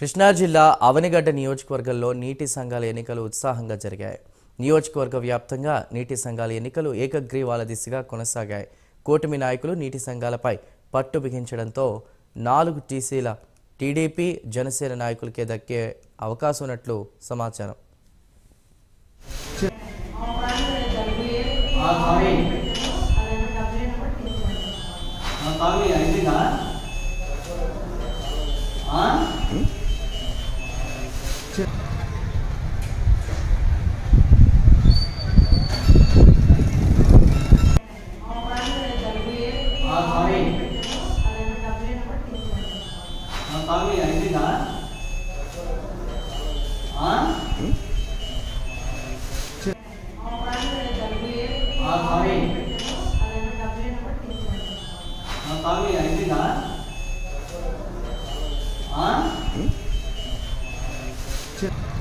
కృష్ణా జిల్లా అవనిగడ్డ నియోజకవర్గంలో నీటి సంఘాల ఎన్నికలు ఉత్సాహంగా జరిగాయి. నియోజకవర్గ వ్యాప్తంగా నీటి సంఘాల ఎన్నికలు ఏకగ్రీవాల దిశగా కొనసాగాయి. కూటమి నాయకులు నీటి సంఘాలపై పట్టు బిగించడంతో 4 టీసీల టీడీపీ, జనసేన నాయకులకే దక్కే అవకాశం ఉన్నట్లు సమాచారం. Check.